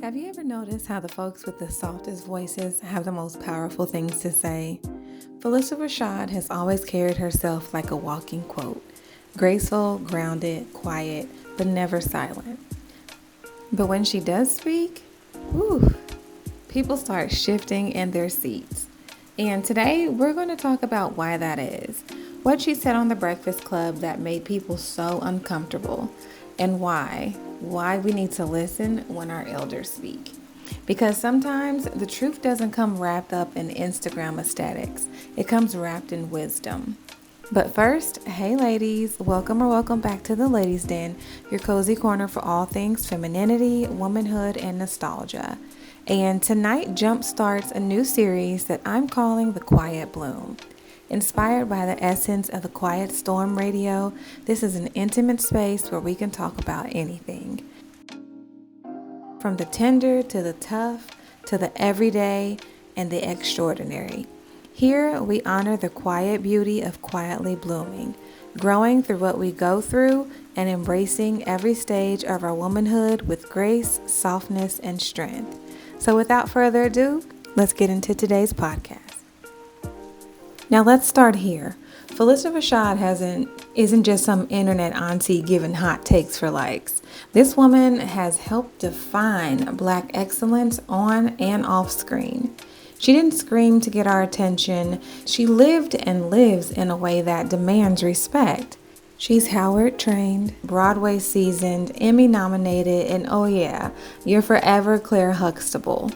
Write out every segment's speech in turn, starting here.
Have you ever noticed how the folks with the softest voices have the most powerful things to say? PHYLICIA RASHAD has always carried herself like a walking quote. Graceful, grounded, quiet, but never silent. But when she does speak, whew, people start shifting in their seats. And today we're going to talk about why that is. What she said on the Breakfast Club that made people so uncomfortable, and why we need to listen when our elders speak. Because sometimes the truth doesn't come wrapped up in Instagram aesthetics. It comes wrapped in wisdom. But first, hey ladies, welcome back to the Ladies Den, your cozy corner for all things femininity, womanhood, and nostalgia. And tonight jumpstarts a new series that I'm calling The Quiet Bloom. Inspired by the essence of the Quiet Storm radio, this is an intimate space where we can talk about anything. From the tender to the tough, to the everyday and the extraordinary. Here we honor the quiet beauty of quietly blooming, growing through what we go through and embracing every stage of our womanhood with grace, softness, and strength. So without further ado, let's get into today's podcast. Now let's start here. PHYLICIA RASHAD isn't just some internet auntie giving hot takes for likes. This woman has helped define Black excellence on and off screen. She didn't scream to get our attention. She lived and lives in a way that demands respect. She's Howard trained, Broadway seasoned, Emmy nominated, and oh yeah, you're forever Claire Huxtable.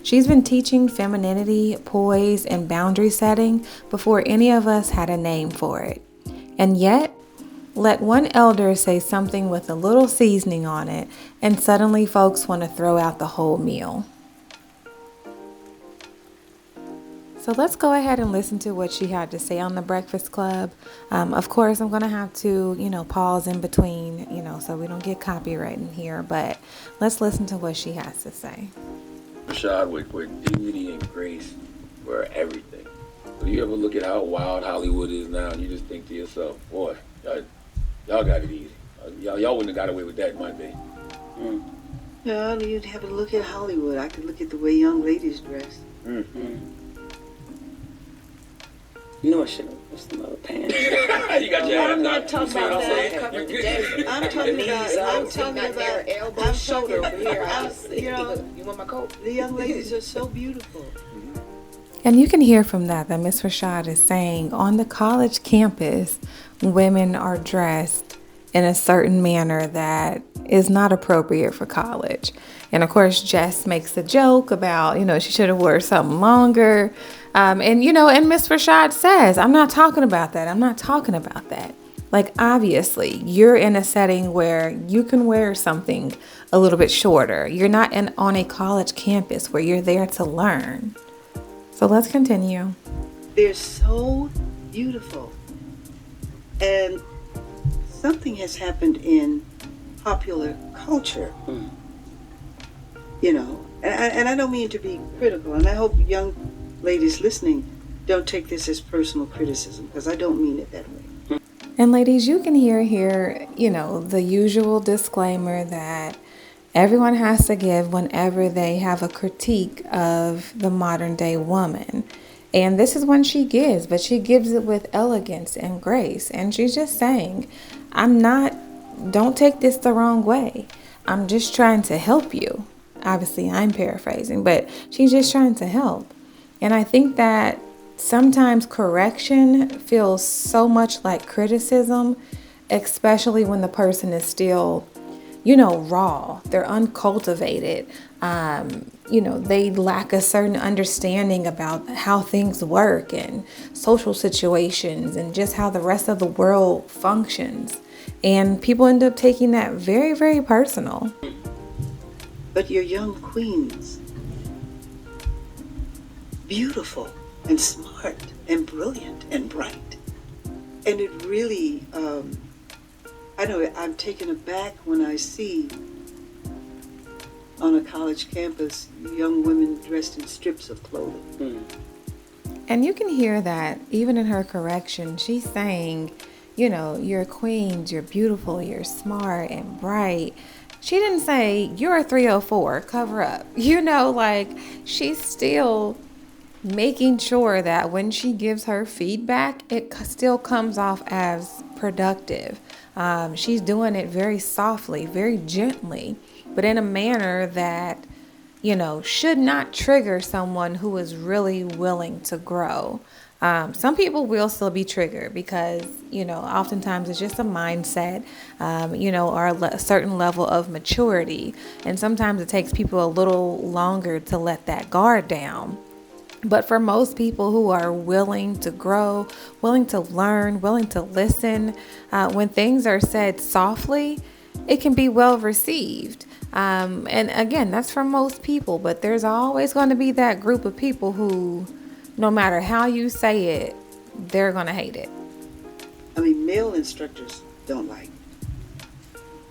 She's been teaching femininity, poise, and boundary setting before any of us had a name for it. And yet, let one elder say something with a little seasoning on it, and suddenly folks want to throw out the whole meal. So let's go ahead and listen to what she had to say on the Breakfast Club. Of course, I'm going to have to, pause in between, so we don't get copyright in here. But let's listen to what she has to say. Rashad, where dignity and grace were everything. So you ever look at how wild Hollywood is now, and you just think to yourself, boy, y'all got it easy. Y'all wouldn't have got away with that in my day. No, you'd have to look at Hollywood. I could look at the way young ladies dress. You know I should have put some other pants. You got your I'm not talking about that. I'm talking about elbow, shoulder over here. You want my coat? The young ladies are so beautiful. And you can hear from that Miss Rashad is saying on the college campus, women are dressed in a certain manner that is not appropriate for college. And of course, Jess makes a joke about, she should have wore something longer. And Miss Rashad says, I'm not talking about that. Like, obviously, you're in a setting where you can wear something a little bit shorter. You're not on a college campus where you're there to learn. So let's continue. They're so beautiful. And something has happened in popular culture. And I don't mean to be critical, and I hope young ladies listening don't take this as personal criticism, because I don't mean it that way. And ladies, you can hear here, the usual disclaimer that everyone has to give whenever they have a critique of the modern day woman. And this is one she gives, but she gives it with elegance and grace. And she's just saying, don't take this the wrong way. I'm just trying to help you. Obviously, I'm paraphrasing, but she's just trying to help. And I think that sometimes correction feels so much like criticism, especially when the person is still, raw. They're uncultivated. They lack a certain understanding about how things work and social situations and just how the rest of the world functions. And people end up taking that very, very personal. But you're young queens. Beautiful and smart and brilliant and bright. And it really, I'm taken aback when I see on a college campus young women dressed in strips of clothing. And you can hear that even in her correction. She's saying, you're queens, you're beautiful, you're smart and bright. She didn't say, you're a 304, cover up. You know, like, she's still making sure that when she gives her feedback, it still comes off as productive. She's doing it very softly, very gently, but in a manner that, you know, should not trigger someone who is really willing to grow. Some people will still be triggered because, you know, oftentimes it's just a mindset, you know, or a certain level of maturity. And sometimes it takes people a little longer to let that guard down. But for most people who are willing to grow, willing to learn, willing to listen, when things are said softly, it can be well received. And again, that's for most people, but there's always going to be that group of people who, no matter how you say it, they're going to hate it. I mean, male instructors don't like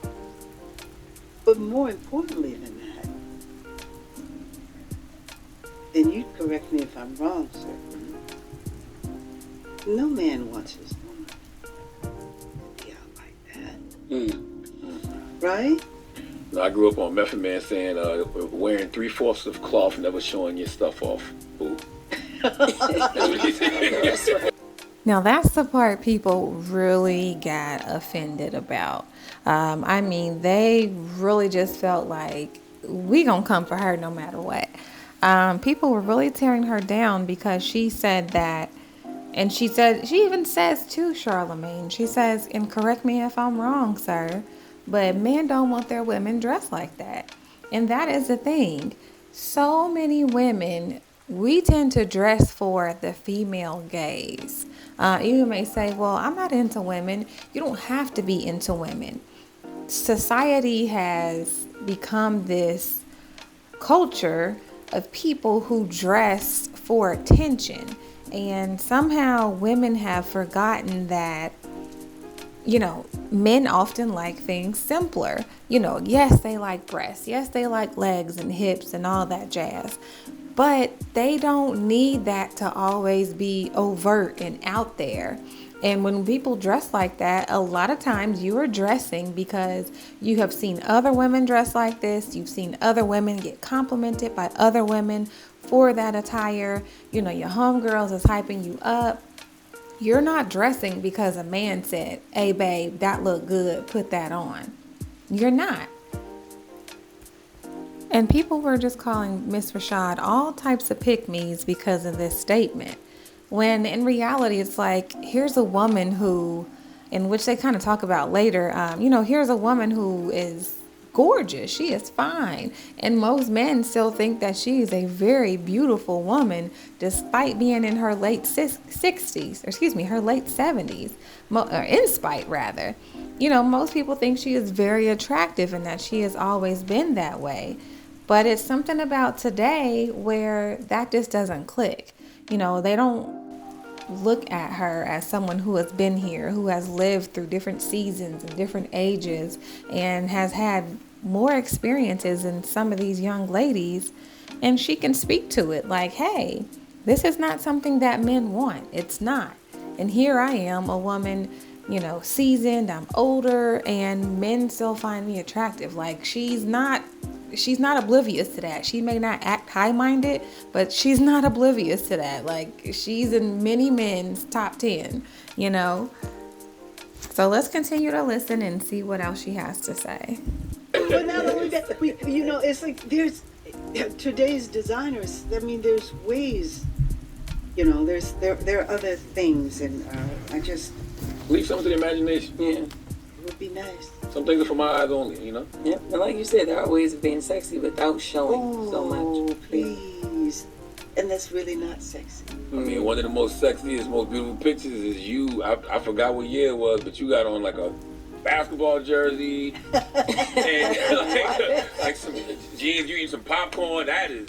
it. But more importantly than that, and you correct me if I'm wrong, sir, no man wants his woman to be out like that. Right? I grew up on Method Man saying, wearing 3/4 of cloth, never showing your stuff off. Ooh. Now that's the part people really got offended about. I mean, they really just felt like we gonna come for her no matter what. People were really tearing her down because she said that, and she even says to Charlamagne, she says, and correct me if I'm wrong, sir, but men don't want their women dressed like that. And that is the thing. So many women, we tend to dress for the female gaze. You may say, well, I'm not into women. You don't have to be into women. Society has become this culture of people who dress for attention. And somehow women have forgotten that, you know, men often like things simpler. You know, yes, they like breasts. Yes, they like legs and hips and all that jazz. But they don't need that to always be overt and out there. And when people dress like that, a lot of times you are dressing because you have seen other women dress like this. You've seen other women get complimented by other women for that attire. You know, your homegirls is hyping you up. You're not dressing because a man said, hey, babe, that look good. Put that on. You're not. And people were just calling Miss Rashad all types of pick-me's because of this statement. When in reality, it's like, here's a woman who, in which they kind of talk about later, you know, here's a woman who is gorgeous. She is fine. And most men still think that she is a very beautiful woman, despite being in her late 60s, or excuse me, her late 70s, or in spite rather. You know, most people think she is very attractive and that she has always been that way. But it's something about today where that just doesn't click. You know, they don't look at her as someone who has been here, who has lived through different seasons and different ages and has had more experiences than some of these young ladies. And she can speak to it like, hey, this is not something that men want. It's not. And here I am, a woman, you know, seasoned, I'm older, and men still find me attractive. Like, she's not oblivious to that. She may not act high-minded, but she's not oblivious to that. Like, she's in many men's top 10, you know. So let's continue to listen and see what else she has to say. But not only that, you know, it's like there's today's designers. I mean, there's ways. You know, there are other things, and I just leave something to the imagination. Yeah. It would be nice. Some things are for my eyes only, you know? Yeah, and like you said, there are ways of being sexy without showing so much. Oh, please. And that's really not sexy. I mean, one of the most sexiest, most beautiful pictures is you. I forgot what year it was, but you got on like a basketball jersey and like some jeans. You eat some popcorn. That is.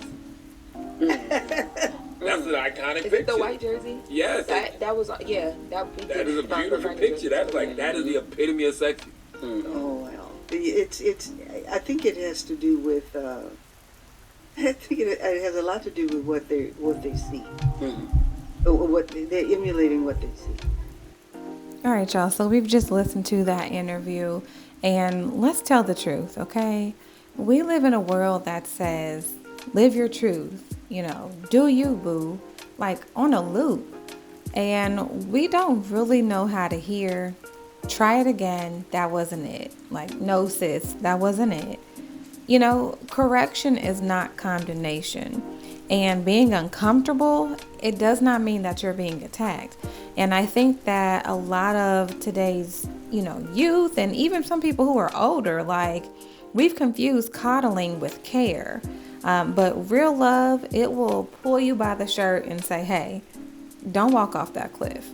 That's an iconic picture. Is it the white jersey? Yes. That was, yeah. That is a beautiful picture. That's like, that is the epitome of sexy. Oh well, it's. I think it has to do with. I think it has a lot to do with what they see. What they're emulating, what they see. All right, y'all. So we've just listened to that interview, and let's tell the truth, okay? We live in a world that says, live your truth, do you, boo, like on a loop. And we don't really know how to hear, try it again, that wasn't it. Like, no, sis, that wasn't it. Correction is not condemnation. And being uncomfortable, it does not mean that you're being attacked. And I think that a lot of today's, youth and even some people who are older, like, we've confused coddling with care. But real love, it will pull you by the shirt and say, hey, don't walk off that cliff,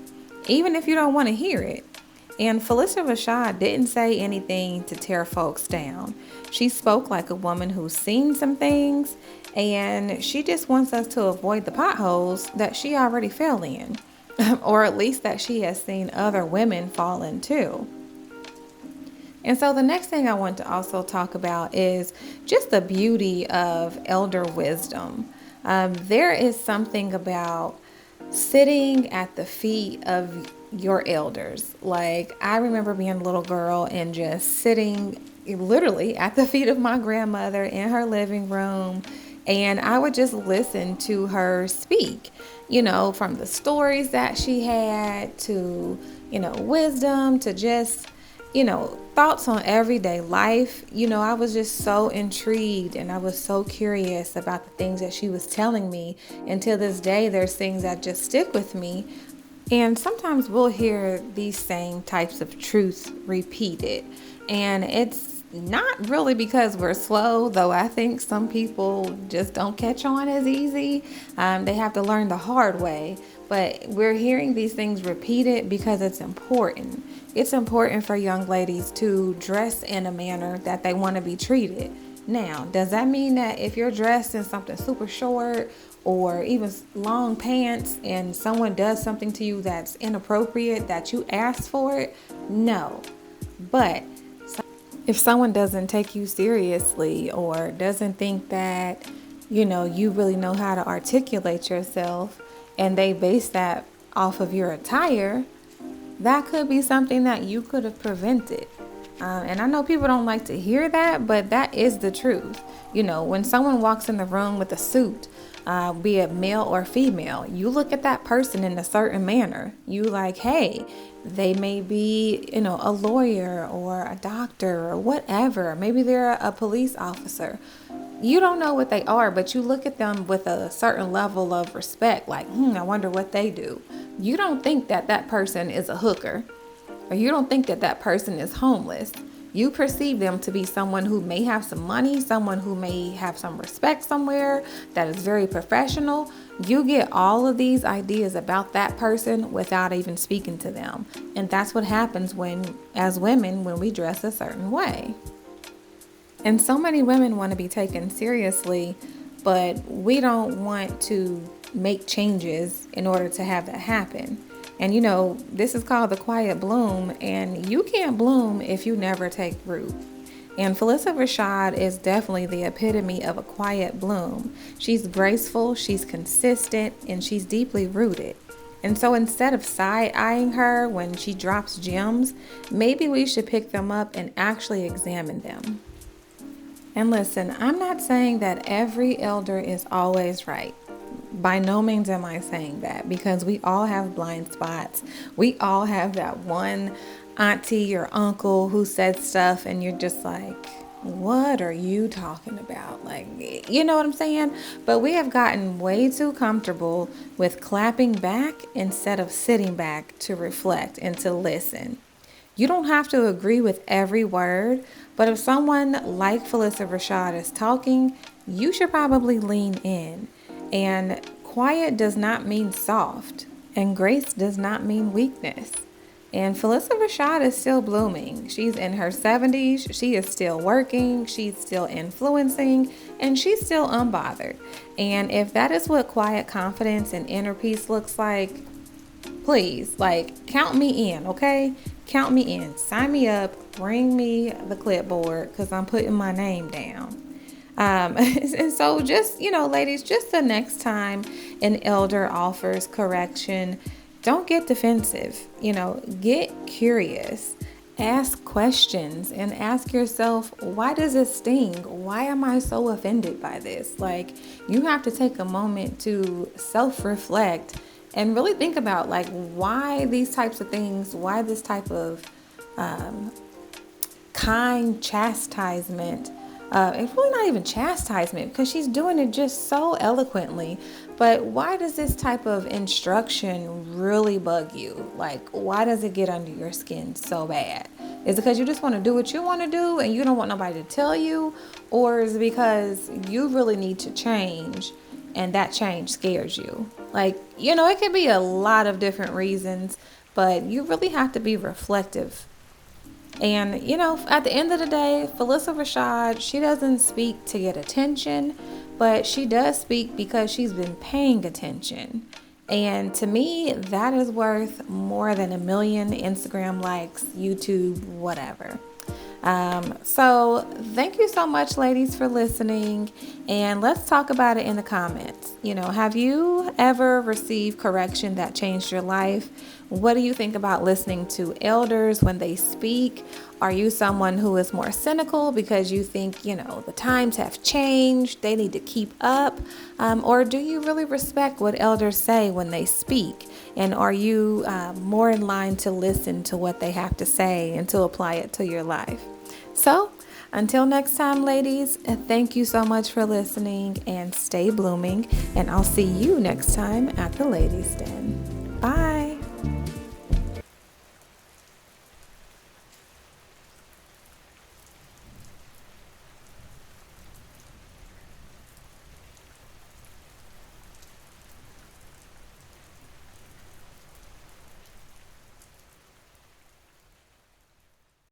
even if you don't want to hear it. And PHYLICIA RASHAD didn't say anything to tear folks down. She spoke like a woman who's seen some things, and she just wants us to avoid the potholes that she already fell in, or at least that she has seen other women fall into. And so the next thing I want to also talk about is just the beauty of elder wisdom. There is something about sitting at the feet of your elders. Like, I remember being a little girl and just sitting literally at the feet of my grandmother in her living room, and I would just listen to her speak, from the stories that she had to, wisdom to just, thoughts on everyday life. I was just so intrigued and I was so curious about the things that she was telling me. And to this day, there's things that just stick with me. And sometimes we'll hear these same types of truths repeated. And it's not really because we're slow, though I think some people just don't catch on as easy. They have to learn the hard way. But we're hearing these things repeated because it's important. It's important for young ladies to dress in a manner that they want to be treated. Now, does that mean that if you're dressed in something super short or even long pants and someone does something to you that's inappropriate, that you asked for it? No. But if someone doesn't take you seriously or doesn't think that, you really know how to articulate yourself, and they base that off of your attire, that could be something that you could have prevented. And I know people don't like to hear that, but that is the truth. When someone walks in the room with a suit, be it male or female, you look at that person in a certain manner. You like, hey, they may be, a lawyer or a doctor or whatever. Maybe they're a police officer. You don't know what they are, but you look at them with a certain level of respect, like, I wonder what they do. You don't think that that person is a hooker, or you don't think that that person is homeless. You perceive them to be someone who may have some money, someone who may have some respect somewhere, that is very professional. You get all of these ideas about that person without even speaking to them. And that's what happens as women, when we dress a certain way. And so many women want to be taken seriously, but we don't want to make changes in order to have that happen. And this is called the quiet bloom, and you can't bloom if you never take root. And PHYLICIA RASHAD is definitely the epitome of a quiet bloom. She's graceful, she's consistent, and she's deeply rooted. And so instead of side-eyeing her when she drops gems, maybe we should pick them up and actually examine them. And listen, I'm not saying that every elder is always right. By no means am I saying that, because we all have blind spots. We all have that one auntie or uncle who said stuff and you're just like, what are you talking about? Like, you know what I'm saying? But we have gotten way too comfortable with clapping back instead of sitting back to reflect and to listen. You don't have to agree with every word, but if someone like PHYLICIA RASHAD is talking, you should probably lean in. And quiet does not mean soft, and grace does not mean weakness. And PHYLICIA RASHAD is still blooming. She's in her 70s. She is still working. She's still influencing, and she's still unbothered. And if that is what quiet confidence and inner peace looks like, please, count me in, okay? Count me in. Sign me up. Bring me the clipboard, because I'm putting my name down. And so just, ladies, just the next time an elder offers correction, don't get defensive. Get curious. Ask questions and ask yourself, why does it sting? Why am I so offended by this? Like, you have to take a moment to self-reflect and really think about, like, why these types of things, why this type of kind chastisement. It's really not even chastisement because she's doing it just so eloquently. But why does this type of instruction really bug you? Like, why does it get under your skin so bad? Is it because you just want to do what you want to do and you don't want nobody to tell you? Or is it because you really need to change and that change scares you? Like, it could be a lot of different reasons, but you really have to be reflective. And, at the end of the day, PHYLICIA RASHAD, she doesn't speak to get attention, but she does speak because she's been paying attention. And to me, that is worth more than 1 million Instagram likes, YouTube, whatever. So thank you so much, ladies, for listening. And let's talk about it in the comments. Have you ever received correction that changed your life? What do you think about listening to elders when they speak? Are you someone who is more cynical because you think, the times have changed, they need to keep up? Or do you really respect what elders say when they speak? And are you more in line to listen to what they have to say and to apply it to your life? So, until next time, ladies, thank you so much for listening and stay blooming. And I'll see you next time at the Ladies' Den. Bye.